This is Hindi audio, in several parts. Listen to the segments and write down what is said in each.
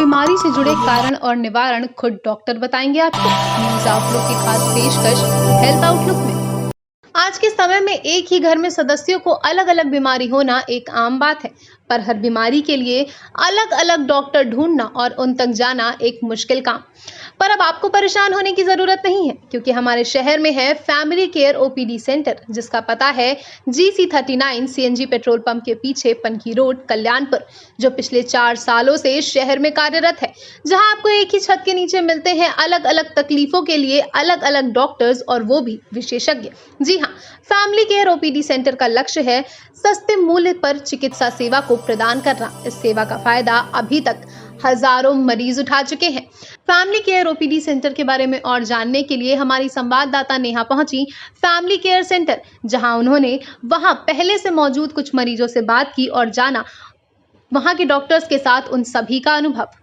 बीमारी से जुड़े कारण और निवारण खुद डॉक्टर बताएंगे आपको। न्यूज आउटलुक की खास पेशकश हेल्थ आउटलुक में। आज के समय में एक ही घर में सदस्यों को अलग अलग बीमारी होना एक आम बात है, पर हर बीमारी के लिए अलग अलग डॉक्टर ढूंढना और उन तक जाना एक मुश्किल काम। पर अब आपको परेशान होने की जरूरत नहीं है, क्योंकि हमारे शहर में है फैमिली केयर ओपीडी सेंटर, जिसका पता है GC39 CNG पेट्रोल पंप के पीछे पनकी रोड, कल्याणपुर, जो पिछले 4 सालों से शहर में कार्यरत है। जहां आपको एक ही छत के नीचे मिलते हैं अलग अलग तकलीफों के लिए अलग अलग डॉक्टर्स, और वो भी विशेषज्ञ। जी हाँ, फैमिली केयर ओपीडी सेंटर का लक्ष्य है सस्ते मूल्य पर चिकित्सा सेवा को प्रदान करना। इस सेवा का फायदा अभी तक हजारों मरीज उठा चुके हैं। फैमिली केयर ओपीडी सेंटर के बारे में और जानने के लिए हमारी संवाददाता नेहा पहुंची फैमिली केयर सेंटर, जहां उन्होंने वहां पहले से मौजूद कुछ मरीजों से बात की और जाना वहां के डॉक्टर्स के साथ उन सभी का अनुभव।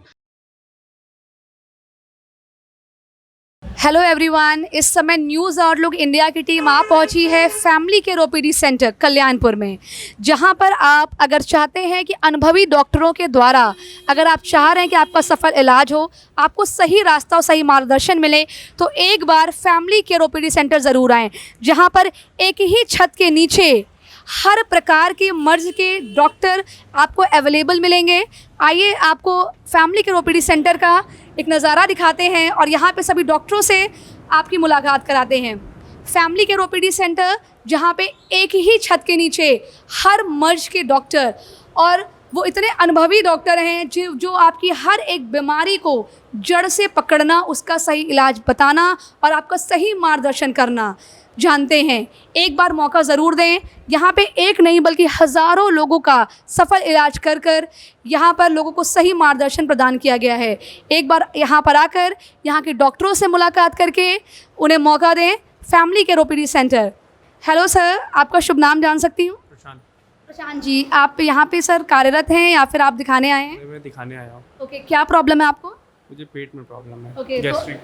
हेलो एवरीवन, इस समय न्यूज़ आउटलुक इंडिया की टीम आ पहुंची है family care OPD centre Kalyanpur में, जहां पर आप अगर चाहते हैं कि अनुभवी डॉक्टरों के द्वारा अगर आप चाह रहे हैं कि आपका सफल इलाज हो, आपको सही रास्ता और सही मार्गदर्शन मिले, तो एक बार फैमिली केयर ओपीडी सेंटर ज़रूर आएँ, जहाँ पर एक ही छत के नीचे हर प्रकार के मर्ज के डॉक्टर आपको अवेलेबल मिलेंगे। आइए आपको फैमिली केयर ओपीडी सेंटर का एक नज़ारा दिखाते हैं और यहाँ पे सभी डॉक्टरों से आपकी मुलाकात कराते हैं। फैमिली केयर ओपीडी सेंटर, जहाँ पे एक ही छत के नीचे हर मर्ज के डॉक्टर, और वो इतने अनुभवी डॉक्टर हैं जो आपकी हर एक बीमारी को जड़ से पकड़ना, उसका सही इलाज बताना और आपका सही मार्गदर्शन करना जानते हैं। एक बार मौका ज़रूर दें। यहाँ पे एक नहीं बल्कि हज़ारों लोगों का सफल इलाज कर यहाँ पर लोगों को सही मार्गदर्शन प्रदान किया गया है। एक बार यहाँ पर आकर यहाँ के डॉक्टरों से मुलाकात करके उन्हें मौका दें। Family care OPD centre. Hello sir, आपका शुभ नाम जान सकती हूँ? प्रशांत जी, आप यहाँ पे सर कार्यरत हैं या फिर आप दिखाने आए हैं? मैं दिखाने आया हूँ। ओके, क्या प्रॉब्लम है आपको? मुझे पेट में प्रॉब्लम है। ओके, गैस्ट्रिक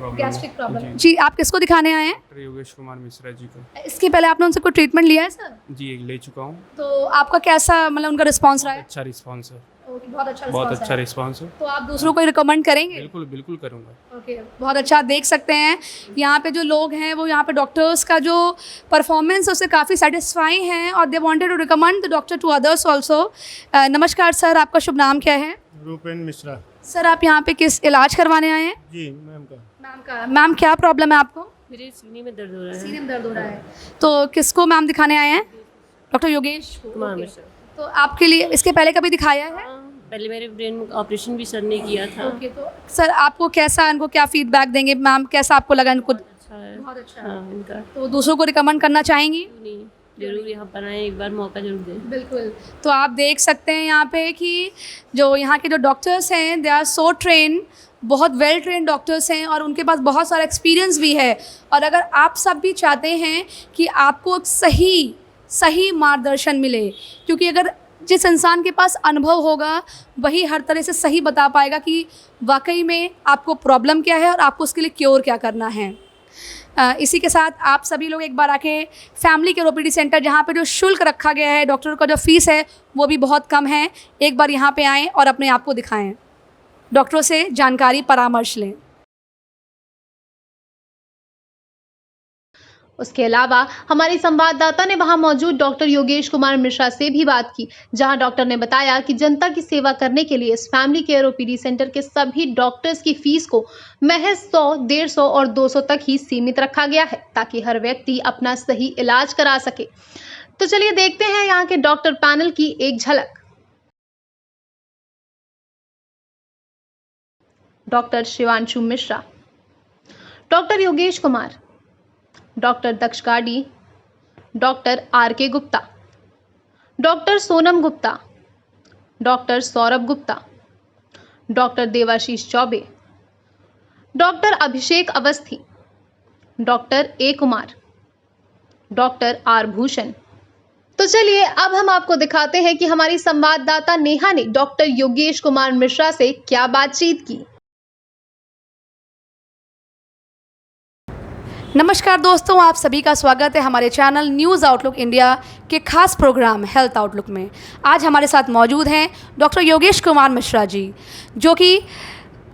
प्रॉब्लम जी, आप किसको दिखाने आए हैं? डॉक्टर योगेश कुमार मिश्रा जी को। इसके पहले आपने उनसे कोई ट्रीटमेंट लिया है सर? जी, एक ले चुका हूँ। तो आपका कैसा, मतलब उनका रिस्पांस रहा है? अच्छा रिस्पांस है। ओके, बहुत अच्छा रिस्पांस है। तो आप दूसरों को रिकमेंड करेंगे? बिल्कुल बिल्कुल करूँगा। ओके, बहुत अच्छा। आप देख सकते हैं यहाँ पे जो लोग हैं वो यहाँ पे डॉक्टर्स का जो परफॉर्मेंस है उससे काफ़ी सेटिस्फाई हैं और they wanted to recommend the doctor to others also. नमस्कार सर, आपका शुभ नाम क्या है? रूपेन मिश्रा। सर, आप यहाँ पे किस इलाज करवाने आए हैं? जी मैम। मैम, क्या प्रॉब्लम है आपको? मेरे सीने में दर्द हो रहा है। सीने में दर्द हो रहा है। तो किसको मैम दिखाने आए हैं? Doctor Yogesh Kumar okay. मिश्रा। तो आपके लिए इसके पहले कभी दिखाया है? पहले मेरे ब्रेन ऑपरेशन भी सर ने किया था। ओके, तो सर आपको कैसा, इनको क्या फीडबैक देंगे मैम, कैसा आपको लगा इनको? अच्छा है। बहुत अच्छा। हाँ, इनका तो दूसरों को रिकमेंड करना चाहेंगी? क्यों नहीं, जरूर यहाँ पर आए, एक बार मौका जरूर दें। बिल्कुल। तो आप देख सकते हैं यहाँ पे कि जो यहाँ के जो डॉक्टर्स हैं दे आर सो ट्रेन, बहुत वेल ट्रेन डॉक्टर्स हैं और उनके पास बहुत सारा एक्सपीरियंस भी है। और अगर आप सब भी चाहते हैं कि आपको सही मार्गदर्शन मिले, क्योंकि अगर जिस इंसान के पास अनुभव होगा वही हर तरह से सही बता पाएगा कि वाकई में आपको प्रॉब्लम क्या है और आपको उसके लिए क्योर क्या करना है। इसी के साथ आप सभी लोग एक बार आके फैमिली केयर ओपीडी सेंटर, जहाँ पे जो शुल्क रखा गया है, डॉक्टर का जो फीस है वो भी बहुत कम है, एक बार यहाँ पे आएँ और अपने आप को दिखाएं, डॉक्टरों से जानकारी परामर्श लें। उसके अलावा हमारी संवाददाता ने वहां मौजूद डॉक्टर योगेश कुमार मिश्रा से भी बात की, जहां डॉक्टर ने बताया कि जनता की सेवा करने के लिए इस फैमिली केयर ओपीडी सेंटर के सभी डॉक्टर्स की फीस को महज 100, 150 और 200 तक ही सीमित रखा गया है, ताकि हर व्यक्ति अपना सही इलाज करा सके। तो चलिए देखते हैं यहाँ के डॉक्टर पैनल की एक झलक। Doctor Shivanshu Mishra, doctor Yogesh Kumar, doctor Daksh Gadi, doctor RK Gupta, doctor Sonam Gupta, doctor Saurabh Gupta, doctor Devashish Chaubey, doctor Abhishek Awasthi, doctor A Kumar, doctor R Bhushan. तो चलिए अब हम आपको दिखाते हैं कि हमारी संवाददाता नेहा ने डॉक्टर योगेश कुमार मिश्रा से क्या बातचीत की। नमस्कार दोस्तों, आप सभी का स्वागत है हमारे चैनल न्यूज़ आउटलुक इंडिया के खास प्रोग्राम हेल्थ आउटलुक में। आज हमारे साथ मौजूद हैं डॉक्टर योगेश कुमार मिश्रा जी, जो कि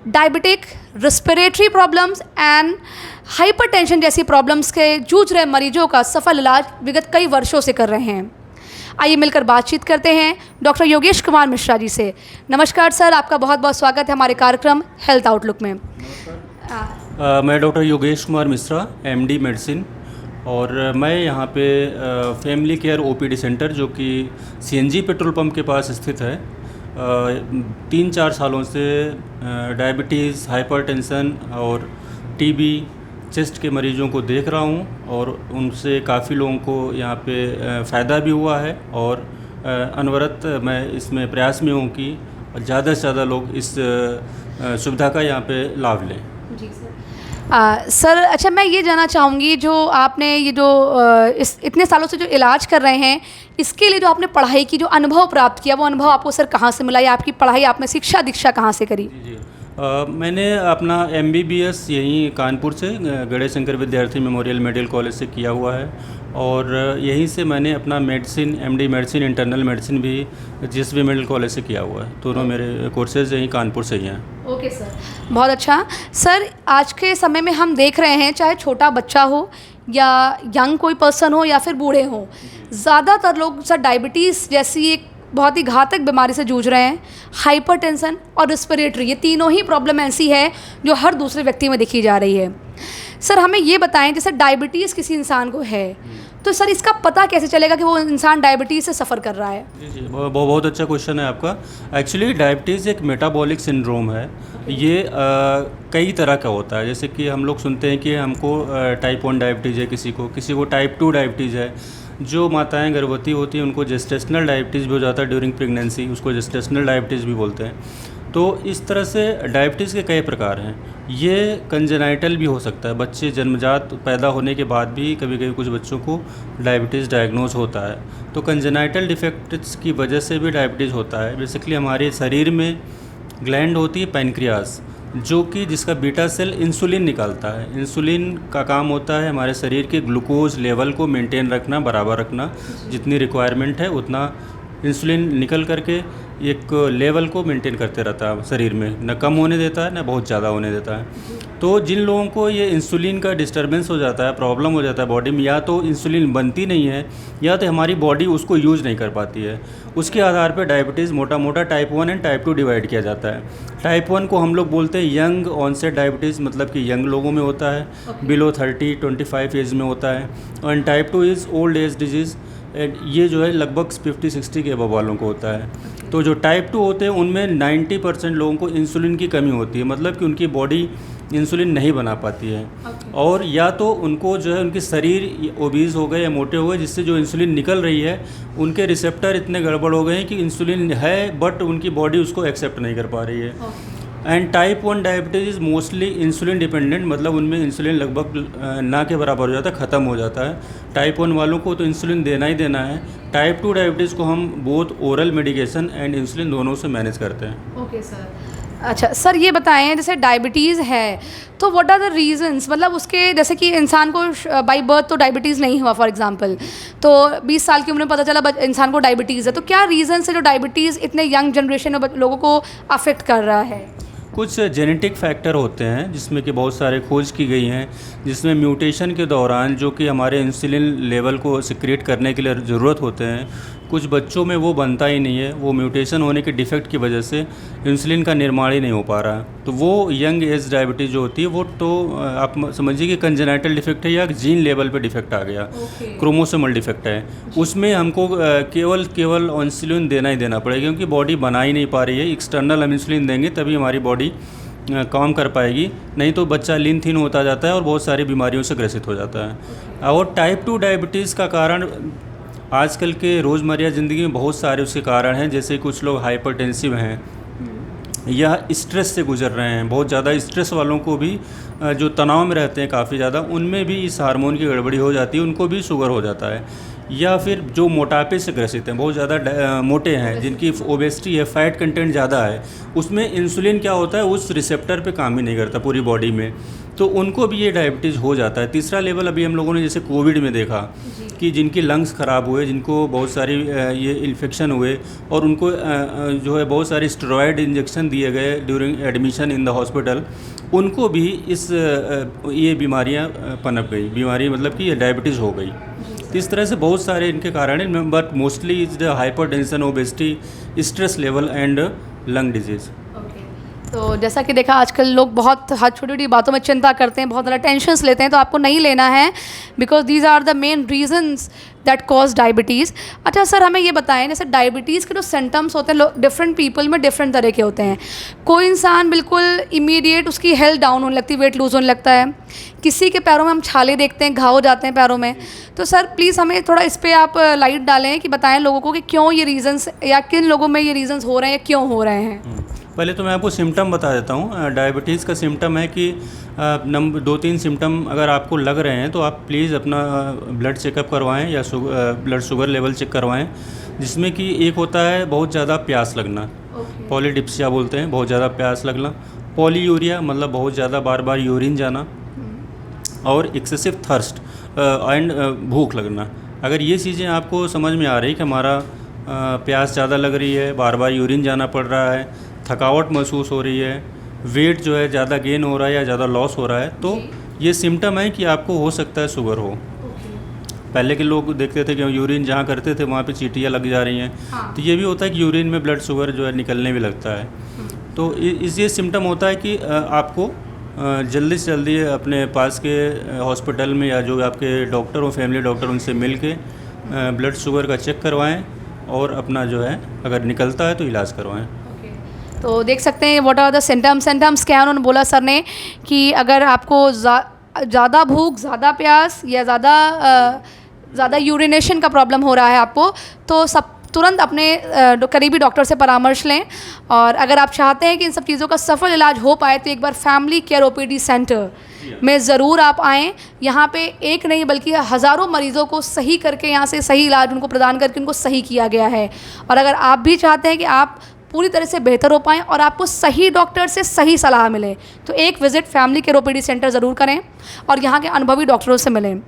diabetic, respiratory problems and hypertension जैसी प्रॉब्लम्स के जूझ रहे मरीजों का सफल इलाज विगत कई वर्षों से कर रहे हैं। आइए मिलकर बातचीत करते हैं डॉक्टर योगेश कुमार मिश्रा जी से। नमस्कार सर, आपका बहुत बहुत स्वागत है हमारे कार्यक्रम हेल्थ आउटलुक में। मैं doctor Yogesh Kumar Mishra, MD medicine, और मैं यहाँ पे फैमिली केयर OPD सेंटर जो कि CNG पेट्रोल पंप के पास स्थित है, 3-4 सालों से डायबिटीज़, हाइपरटेंशन और TB, चेस्ट के मरीजों को देख रहा हूँ और उनसे काफ़ी लोगों को यहाँ पे फ़ायदा भी हुआ है और अनवरत मैं इसमें प्रयास में हूँ कि ज़्यादा से ज़्यादा लोग इस सुविधा का यहाँ पे लाभ लें। जी सर, अच्छा मैं ये जानना चाहूँगी, जो आपने ये जो इस इतने सालों से जो इलाज कर रहे हैं, इसके लिए जो आपने पढ़ाई की, जो अनुभव प्राप्त किया, वो अनुभव आपको सर कहाँ से मिला या आपकी पढ़ाई, आपने शिक्षा दीक्षा कहाँ से करी? जी, मैंने अपना MBBS यहीं कानपुर से गणेश शंकर विद्यार्थी मेमोरियल मेडिकल कॉलेज से किया हुआ है और यहीं से मैंने अपना medicine, MD medicine, internal medicine भी GSV मेडिकल कॉलेज से किया हुआ है। दोनों मेरे कोर्सेज यहीं कानपुर से ही हैं। ओके सर, बहुत अच्छा। सर, आज के समय में हम देख रहे हैं, चाहे छोटा बच्चा हो या यंग कोई पर्सन हो या फिर बूढ़े हों, ज़्यादातर लोग सर डायबिटीज़ जैसी एक बहुत ही घातक बीमारी से जूझ रहे हैं। हाइपरटेंशन और रेस्पिरेटरी, ये तीनों ही प्रॉब्लम ऐसी है जो हर दूसरे व्यक्ति में देखी जा रही है। सर हमें ये बताएं, जैसे डायबिटीज़ किसी इंसान को है तो सर इसका पता कैसे चलेगा कि वो इंसान डायबिटीज़ से सफ़र कर रहा है? जी, बहुत अच्छा क्वेश्चन है आपका। एक्चुअली डायबिटीज़ एक मेटाबॉलिक सिंड्रोम है। ये कई तरह का होता है, जैसे कि हम लोग सुनते हैं कि हमको टाइप 1 डायबिटीज़ है, किसी को टाइप 2 डायबिटीज़ है। जो माताएं गर्भवती होती हैं उनको जेस्टेशनल डायबिटीज़ भी हो जाता है ड्यूरिंग प्रेगनेंसी, उसको जेस्टेशनल डायबिटीज़ भी बोलते हैं। तो इस तरह से डायबिटीज़ के कई प्रकार हैं। ये कंजेनाइटल भी हो सकता है, बच्चे जन्मजात पैदा होने के बाद भी कभी कभी कुछ बच्चों को डायबिटीज़ डायग्नोज होता है। तो कंजेनाइटल डिफेक्ट्स की वजह से भी डायबिटीज़ होता है। बेसिकली हमारे शरीर में ग्लैंड होती है पैनक्रियास, जो कि जिसका बीटा सेल इंसुलिन निकालता है। इंसुलिन का काम होता है हमारे शरीर के ग्लूकोज लेवल को मेंटेन रखना, बराबर रखना, जितनी रिक्वायरमेंट है उतना इंसुलिन निकल करके एक लेवल को मेंटेन करते रहता है शरीर में, न कम होने देता है न बहुत ज़्यादा होने देता है। तो जिन लोगों को ये इंसुलिन का डिस्टर्बेंस हो जाता है, प्रॉब्लम हो जाता है बॉडी में, या तो इंसुलिन बनती नहीं है या तो हमारी बॉडी उसको यूज़ नहीं कर पाती है, उसके आधार पर डायबिटीज़ मोटा टाइप 1 एंड टाइप 2 डिवाइड किया जाता है। टाइप 1 को हम लोग बोलते हैं यंग ऑनसेट डायबिटीज़, मतलब कि यंग लोगों में होता है, बिलो 30-25 एज में होता है। और type 2 is old age disease, ये जो है लगभग 50-60 के अबव वालों को होता है। तो जो टाइप 2 होते हैं उनमें 90% लोगों को इंसुलिन की कमी होती है, मतलब कि उनकी बॉडी इंसुलिन नहीं बना पाती है। और या तो उनको जो है उनके शरीर ओबीज हो गए या मोटे हो गए, जिससे जो इंसुलिन निकल रही है उनके रिसेप्टर इतने गड़बड़ हो गए हैं कि इंसुलिन है बट उनकी बॉडी उसको एक्सेप्ट नहीं कर पा रही है। And type 1 diabetes is mostly insulin dependent, मतलब उनमें इंसुलिन लगभग ना के बराबर हो जाता है, ख़त्म हो जाता है। टाइप 1 वालों को तो इंसुलिन देना ही देना है। टाइप 2 डायबिटीज़ को हम both oral medication and insulin दोनों से मैनेज करते हैं। Okay sir. अच्छा सर, ये बताएं, जैसे डायबिटीज़ है तो व्हाट आर द रीजंस, मतलब उसके, जैसे कि इंसान को बाय बर्थ तो डायबिटीज़ नहीं हुआ फॉर एग्जांपल, तो 20 साल की उम्र में पता चला इंसान को डायबिटीज़ है, तो क्या रीज़न है जो डायबिटीज़ इतने यंग जनरेशन में लोगों को अफेक्ट कर रहा है? कुछ जेनेटिक फैक्टर होते हैं जिसमें कि बहुत सारे खोज की गई हैं, जिसमें म्यूटेशन के दौरान जो कि हमारे इंसुलिन लेवल को सिक्रिएट करने के लिए ज़रूरत होते हैं, कुछ बच्चों में वो बनता ही नहीं है। वो म्यूटेशन होने के डिफेक्ट की वजह से इंसुलिन का निर्माण ही नहीं हो पा रहा। तो वो यंग एज डायबिटीज़ जो होती है वो तो आप समझिए कि कंजेनाइटल डिफेक्ट है या जीन लेवल पे डिफेक्ट आ गया, क्रोमोसोमल डिफेक्ट है। उसमें हमको केवल इंसुलिन देना ही देना पड़ेगा, क्योंकि बॉडी बना ही नहीं पा रही है। एक्सटर्नल हम इंसुलिन देंगे तभी हमारी बॉडी काम कर पाएगी, नहीं तो बच्चा लीन थीन होता जाता है और बहुत सारी बीमारियों से ग्रसित हो जाता है। और टाइप 2 डायबिटीज़ का कारण आजकल के रोज़मर्रा ज़िंदगी में बहुत सारे उसके कारण हैं, जैसे कुछ लोग हाइपरटेंसिव हैं या स्ट्रेस से गुजर रहे हैं। बहुत ज़्यादा स्ट्रेस वालों को भी, जो तनाव में रहते हैं काफ़ी ज़्यादा, उनमें भी इस हार्मोन की गड़बड़ी हो जाती है, उनको भी शुगर हो जाता है। या फिर जो मोटापे से ग्रसित हैं, बहुत ज़्यादा मोटे हैं, जिनकी ओबेसिटी है, फैट कंटेंट ज़्यादा है, उसमें इंसुलिन क्या होता है उस रिसेप्टर पे काम ही नहीं करता पूरी बॉडी में, तो उनको भी ये डायबिटीज़ हो जाता है। तीसरा लेवल अभी हम लोगों ने जैसे कोविड में देखा कि जिनकी लंग्स ख़राब हुए, जिनको बहुत सारी ये इन्फेक्शन हुए और उनको जो है बहुत सारे स्टेरॉयड इंजेक्शन दिए गए during admission in the hospital, उनको भी ये बीमारियां पनप गई, बीमारी मतलब कि ये डायबिटीज़ हो गई। तो इस तरह से बहुत सारे इनके कारण हैं, but mostly is the hypertension, obesity, stress level and lung disease. तो जैसा कि देखा आजकल लोग बहुत हर छोटी छोटी बातों में चिंता करते हैं, बहुत ज़्यादा टेंशन्स लेते हैं, तो आपको नहीं लेना है, because these are the main reasons that cause diabetes. अच्छा सर, हमें ये बताएं, जैसे डायबिटीज़ के जो सिम्टम्स होते हैं डिफरेंट पीपल में डिफरेंट तरह के होते हैं। कोई इंसान बिल्कुल इमीडिएट उसकी हेल्थ डाउन होने लगती है, वेट लूज़ होने लगता है, किसी के पैरों में हम छाले देखते हैं, घाव हो जाते हैं पैरों में। तो सर प्लीज़ हमें थोड़ा इस पर आप लाइट डालें कि बताएं लोगों को कि क्यों ये रीजंस या किन लोगों में ये रीजंस हो रहे हैं या क्यों हो रहे हैं। पहले तो मैं आपको सिम्टम बता देता हूँ। डायबिटीज़ का सिम्टम है कि 2-3 सिम्टम अगर आपको लग रहे हैं तो आप प्लीज़ अपना ब्लड चेकअप करवाएं या ब्लड शुगर लेवल चेक करवाएं, जिसमें कि एक होता है बहुत ज़्यादा प्यास लगना, पॉलीडिप्सिया बोलते हैं, बहुत ज़्यादा प्यास लगना, पॉलीयूरिया मतलब बहुत ज़्यादा बार बार यूरिन जाना, और एक्सेसिव थर्स्ट एंड भूख लगना। अगर ये चीज़ें आपको समझ में आ रही कि हमारा प्यास ज़्यादा लग रही है, बार बार यूरिन जाना पड़ रहा है, थकावट महसूस हो रही है, वेट जो है ज़्यादा गेन हो रहा है या ज़्यादा लॉस हो रहा है, तो ये सिम्टम है कि आपको हो सकता है शुगर हो। पहले के लोग देखते थे कि यूरिन जहाँ करते थे वहाँ पे चींटियाँ लग जा रही हैं, तो ये भी होता है कि यूरिन में ब्लड शुगर जो है निकलने भी लगता है। तो ये सिम्टम होता है कि आपको जल्दी से जल्दी अपने पास के हॉस्पिटल में या जो आपके डॉक्टर हो, फैमिली डॉक्टर, उनसे मिल के ब्लड शुगर का चेक करवाएँ और अपना जो है अगर निकलता है तो इलाज करवाएँ। तो देख सकते हैं व्हाट आर द सिम्टम्स क्या उन्होंने बोला सर ने कि अगर आपको ज़्यादा भूख, ज़्यादा प्यास या ज़्यादा यूरिनेशन का प्रॉब्लम हो रहा है आपको, तो सब तुरंत अपने करीबी डॉक्टर से परामर्श लें। और अगर आप चाहते हैं कि इन सब चीज़ों का सफल इलाज हो पाए तो एक बार फैमिली केयर ओपीडी सेंटर में ज़रूर आप आएँ। यहाँ पे एक नहीं बल्कि हज़ारों मरीज़ों को सही करके यहाँ से सही इलाज उनको प्रदान करके उनको सही किया गया है। और अगर आप भी चाहते हैं कि आप पूरी तरह से बेहतर हो पाएँ और आपको सही डॉक्टर से सही सलाह मिले, तो एक visit family care OPD centre ज़रूर करें और यहाँ के अनुभवी डॉक्टरों से मिलें।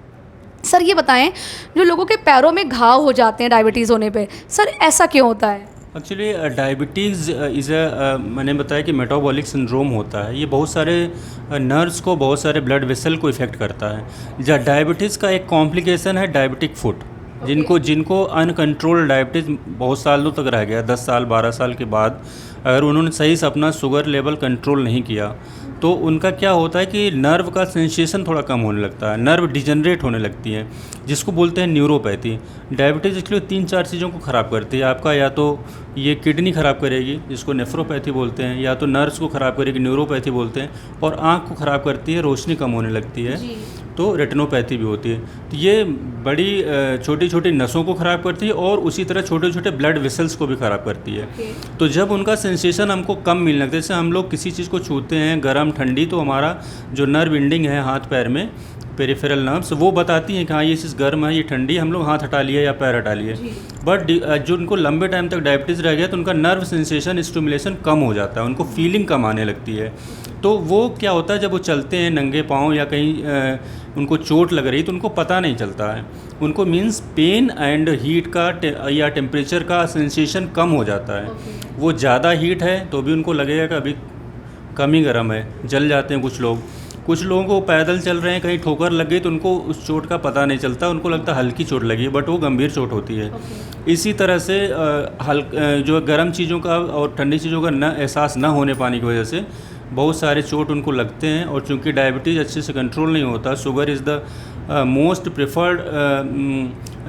सर ये बताएं, जो लोगों के पैरों में घाव हो जाते हैं डायबिटीज़ होने पे, सर ऐसा क्यों होता है? एक्चुअली डायबिटीज़ मैंने बताया कि मेटाबॉलिक सिंड्रोम होता है। ये बहुत सारे नर्व्स को, बहुत सारे ब्लड वेसल को इफ़ेक्ट करता है। डायबिटीज़ का एक कॉम्प्लिकेशन है डायबिटिक फुट। जिनको अनकंट्रोल्ड डायबिटीज़ बहुत सालों तक रह गया, 10 साल 12 साल के बाद अगर उन्होंने सही से अपना शुगर लेवल कंट्रोल नहीं किया तो उनका क्या होता है कि नर्व का सेंसेशन थोड़ा कम होने लगता है, नर्व डिजनरेट होने लगती है, जिसको बोलते हैं न्यूरोपैथी। डायबिटीज़ एक्चुअली 3-4 चीज़ों को ख़राब करती है आपका, या तो ये किडनी ख़राब करेगी जिसको नेफ्रोपैथी बोलते हैं, या तो नर्व्स को ख़राब करेगी, न्यूरोपैथी बोलते हैं, और आँख को ख़राब करती है, रोशनी कम होने लगती है, तो रेटिनोपैथी भी होती है। तो ये बड़ी छोटी छोटी नसों को ख़राब करती है और उसी तरह छोटे छोटे ब्लड वेसल्स को भी ख़राब करती है। तो जब उनका सेंसेशन हमको कम मिलने लगता है, जैसे हम लोग किसी चीज़ को छूते हैं गर्म ठंडी, तो हमारा जो नर्व एंडिंग है हाथ पैर में, पेरिफेरल नर्व्स, वो बताती हैं कि हाँ ये चीज़ गर्म है, ये ठंडी, हम लोग हाथ हटा लिए या पैर हटा लिए। बट जो उनको लंबे टाइम तक डायबिटीज़ रह गया तो उनका नर्व सेंसेशन, स्टिमुलेशन कम हो जाता है, उनको फीलिंग कम आने लगती है। तो वो क्या होता है, जब वो चलते हैं नंगे पाँव या कहीं उनको चोट लग रही तो उनको पता नहीं चलता है, उनको मीन्स पेन एंड हीट का या टेम्परेचर का सेंसेशन कम हो जाता है। वो ज़्यादा हीट है तो भी उनको लगेगा कि अभी कम ही गर्म है, जल जाते हैं कुछ लोगों को पैदल चल रहे हैं, कहीं ठोकर लग गई तो उनको उस चोट का पता नहीं चलता, उनको लगता है हल्की चोट लगी, बट वो गंभीर चोट होती है। इसी तरह से जो गर्म चीज़ों का और ठंडी चीज़ों का एहसास न होने पाने की वजह से बहुत सारे चोट उनको लगते हैं। और चूंकि डायबिटीज़ अच्छे से कंट्रोल नहीं होता, sugar is the most preferred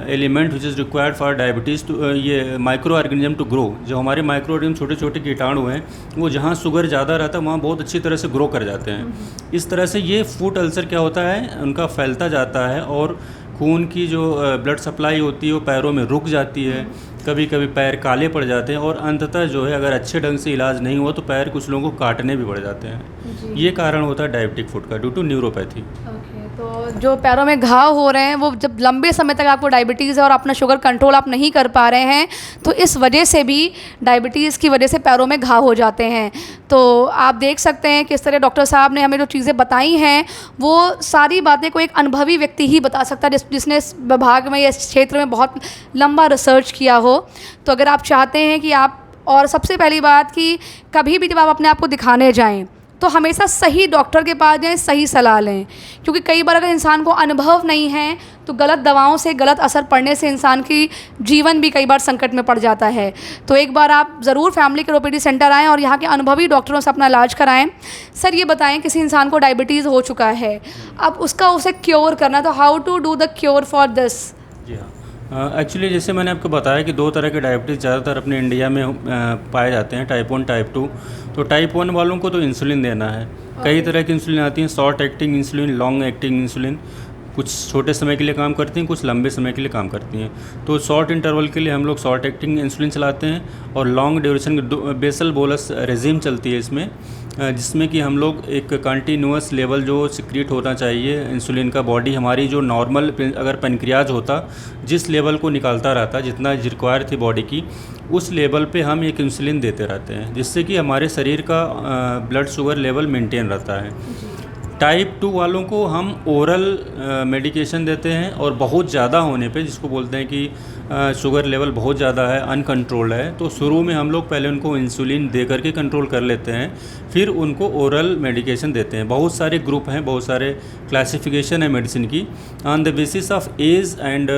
element which is required for diabetes to ये माइक्रो ऑर्गेनिज्म टू ग्रो। जो हमारे माइक्रो ऑर्गेनिज्म छोटे छोटे कीटाणु हैं, वो जहाँ शुगर ज़्यादा रहता है वहाँ बहुत अच्छी तरह से ग्रो कर जाते हैं। इस तरह से ये फूड अल्सर क्या होता है, उनका फैलता जाता है और खून की जो ब्लड सप्लाई होती है वो पैरों में रुक जाती है, कभी कभी पैर काले पड़ जाते हैं, और अंततः जो है अगर अच्छे ढंग से इलाज नहीं हुआ तो पैर कुछ लोगों को काटने भी पड़ जाते हैं। ये कारण होता है डायबिटिक फुट का, ड्यू टू न्यूरोपैथी। तो जो पैरों में घाव हो रहे हैं वो जब लंबे समय तक आपको डायबिटीज़ है और अपना शुगर कंट्रोल आप नहीं कर पा रहे हैं तो इस वजह से भी डायबिटीज़ की वजह से पैरों में घाव हो जाते हैं। तो आप देख सकते हैं किस तरह डॉक्टर साहब ने हमें जो चीज़ें बताई हैं वो सारी बातें को एक अनुभवी व्यक्ति ही बता सकता है जिसने इस विभाग में या इस क्षेत्र में बहुत लंबा रिसर्च किया हो। तो अगर आप चाहते हैं कि आप, और सबसे पहली बात कि कभी भी जब आप अपने आप को दिखाने जाएँ तो हमेशा सही डॉक्टर के पास जाएं, सही सलाह लें, क्योंकि कई बार अगर इंसान को अनुभव नहीं है तो गलत दवाओं से गलत असर पड़ने से इंसान की जीवन भी कई बार संकट में पड़ जाता है। तो एक बार आप ज़रूर फैमिली केयर ओपीडी सेंटर आएँ और यहाँ के अनुभवी डॉक्टरों से अपना इलाज कराएं। सर ये बताएं, किसी इंसान को डायबिटीज़ हो चुका है, अब उसे क्योर करना, तो how to do the cure for this? जी हाँ, एक्चुअली जैसे मैंने आपको बताया कि 2 तरह के डायबिटीज़ ज़्यादातर अपने इंडिया में पाए जाते हैं, टाइप 1 टाइप 2। तो टाइप 1 वालों को तो इंसुलिन देना है। कई तरह की इंसुलिन आती हैं, short acting insulin, long acting insulin. कुछ छोटे समय के लिए काम करती हैं, कुछ लंबे समय के लिए काम करती हैं। तो शॉर्ट इंटरवल के लिए हम लोग शॉर्ट एक्टिंग इंसुलिन चलाते हैं और long duration basal bolus regime चलती है इसमें, जिसमें कि हम लोग एक कंटिन्यूअस लेवल जो सिक्रीट होना चाहिए इंसुलिन का, बॉडी हमारी जो नॉर्मल अगर पेनक्रियाज होता जिस लेवल को निकालता रहता, जितना रिक्वायर थी बॉडी की, उस लेवल पे हम एक इंसुलिन देते रहते हैं, जिससे कि हमारे शरीर का ब्लड शुगर लेवल मेंटेन रहता है। टाइप 2 वालों को हम ओरल मेडिकेशन देते हैं और बहुत ज़्यादा होने पे, जिसको बोलते हैं कि शुगर लेवल बहुत ज़्यादा है, अनकंट्रोल्ड है, तो शुरू में हम लोग पहले उनको इंसुलिन दे करके कंट्रोल कर लेते हैं, फिर उनको ओरल मेडिकेशन देते हैं। बहुत सारे ग्रुप हैं, बहुत सारे क्लासिफिकेशन है मेडिसिन की, on the basis of age and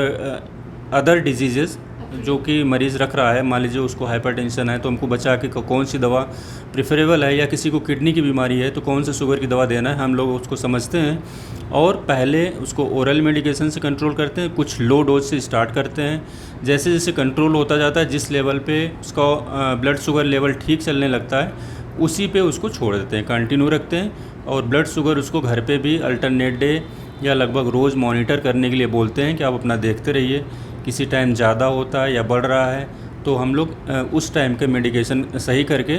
other disease जो कि मरीज़ रख रहा है। मान लीजिए उसको हाइपरटेंशन है तो हमको बचा के कौन सी दवा प्रेफरेबल है, या किसी को किडनी की बीमारी है तो कौन से शुगर की दवा देना है, हम लोग उसको समझते हैं और पहले उसको ओरल मेडिकेशन से कंट्रोल करते हैं। कुछ लो डोज से स्टार्ट करते हैं, जैसे जैसे कंट्रोल होता जाता है, जिस लेवल पे उसका ब्लड शुगर लेवल ठीक चलने लगता है उसी पे उसको छोड़ देते हैं, कंटिन्यू रखते हैं। और ब्लड शुगर उसको घर पे भी अल्टरनेट डे या लगभग रोज़ मॉनिटर करने के लिए बोलते हैं कि आप अपना देखते रहिए, किसी टाइम ज़्यादा होता है या बढ़ रहा है तो हम लोग उस टाइम के मेडिकेशन सही करके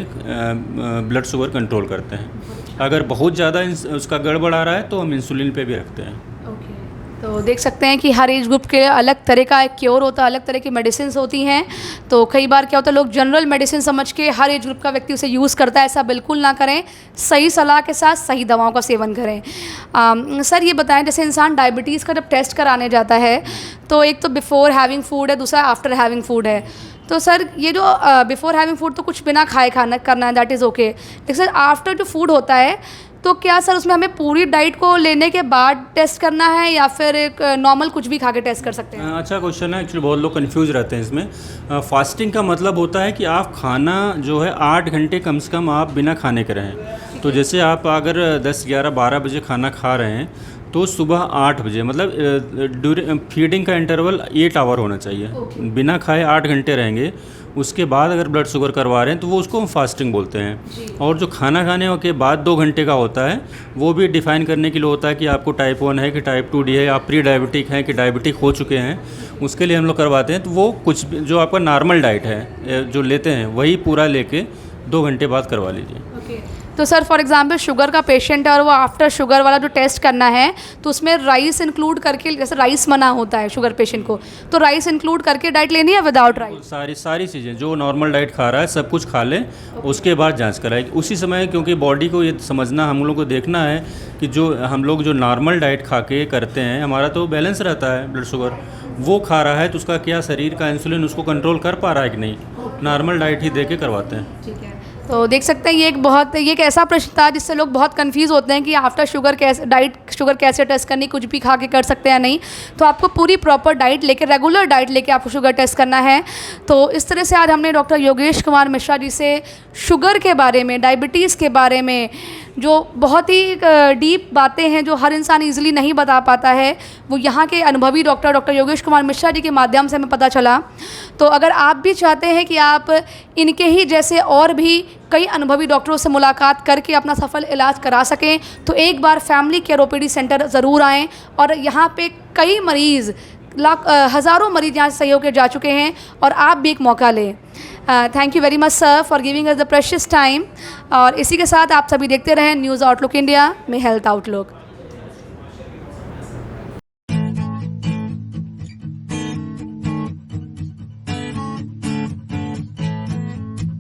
ब्लड शुगर कंट्रोल करते हैं। अगर बहुत ज़्यादा उसका गड़बड़ आ रहा है तो हम इंसुलिन पे भी रखते हैं। तो देख सकते हैं कि हर एज ग्रुप के अलग तरह का एक क्योर होता है, अलग तरह की मेडिसिन होती हैं। तो कई बार क्या होता है, लोग जनरल मेडिसिन समझ के हर एज ग्रुप का व्यक्ति उसे यूज़ करता है, ऐसा बिल्कुल ना करें। सही सलाह के साथ सही दवाओं का सेवन करें। सर ये बताएं, जैसे इंसान डायबिटीज़ का जब टेस्ट कराने जाता है तो एक तो बिफ़ोर हैविंग फूड है, दूसरा आफ्टर हैविंग फूड है। तो सर ये जो बिफ़ोर हैविंग फूड तो कुछ बिना खाए खाना करना है, दैट इज़ ओके, लेकिन सर आफ्टर जो फूड होता है तो क्या सर उसमें हमें पूरी डाइट को लेने के बाद टेस्ट करना है या फिर एक नॉर्मल कुछ भी खा के टेस्ट कर सकते हैं? अच्छा क्वेश्चन है। एक्चुअली बहुत लोग कंफ्यूज रहते हैं इसमें। फास्टिंग का मतलब होता है कि आप खाना जो है 8 घंटे कम से कम आप बिना खाने के रहें। तो जैसे आप अगर 10, 11, 12 बजे खाना खा रहे हैं तो सुबह 8 बजे, मतलब फीडिंग का इंटरवल 8 आवर होना चाहिए। बिना खाए 8 घंटे रहेंगे, उसके बाद अगर ब्लड शुगर करवा रहे हैं तो वो उसको हम फास्टिंग बोलते हैं। और जो खाना खाने के बाद 2 घंटे का होता है वो भी डिफ़ाइन करने के लिए होता है कि आपको टाइप 1 है कि टाइप 2D है, आप प्री डायबिटिक हैं कि डायबिटिक हो चुके हैं, उसके लिए हम लोग करवाते हैं। तो वो कुछ जो आपका नॉर्मल डाइट है जो लेते हैं वही पूरा लेके 2 घंटे बाद करवा लीजिए। तो सर फॉर एग्जांपल शुगर का पेशेंट है और वो आफ्टर शुगर वाला जो टेस्ट करना है तो उसमें राइस इंक्लूड करके, जैसे राइस मना होता है शुगर पेशेंट को, तो राइस इंक्लूड करके डाइट लेनी है विदाउट राइस? सारी चीज़ें जो नॉर्मल डाइट खा रहा है सब कुछ खा लें, उसके बाद जांच कराएं उसी समय, क्योंकि बॉडी को ये समझना, हम लोग को देखना है कि जो हम लोग जो नॉर्मल डाइट खा के करते हैं हमारा तो बैलेंस रहता है ब्लड शुगर, वो खा रहा है तो उसका क्या शरीर का इंसुलिन उसको कंट्रोल कर पा रहा है कि नहीं, नॉर्मल डाइट ही दे के करवाते हैं। ठीक है, तो देख सकते हैं ये एक ऐसा प्रश्न था जिससे लोग बहुत कंफ्यूज होते हैं कि आफ्टर शुगर शुगर कैसे टेस्ट करनी, कुछ भी खा के कर सकते हैं नहीं। तो आपको पूरी प्रॉपर डाइट लेके, रेगुलर डाइट लेके आपको शुगर टेस्ट करना है। तो इस तरह से आज हमने डॉक्टर योगेश कुमार मिश्रा जी से शुगर के बारे में, डायबिटीज़ के बारे में, जो बहुत ही डीप बातें हैं जो हर इंसान ईजिली नहीं बता पाता है, वो यहाँ के अनुभवी डॉक्टर योगेश कुमार मिश्रा जी के माध्यम से हमें पता चला। तो अगर आप भी चाहते हैं कि आप इनके ही जैसे और भी कई अनुभवी डॉक्टरों से मुलाकात करके अपना सफल इलाज करा सकें तो एक बार फैमिली केयर ओपीडी सेंटर ज़रूर आएँ। और यहाँ पे कई मरीज़, हज़ारों मरीज यहाँ से सही होकर जा चुके हैं और आप भी एक मौका लें। Thank you very much sir for giving us the precious time. और इसी के साथ आप सभी देखते रहें न्यूज़ आउटलुक इंडिया में हेल्थ आउटलुक।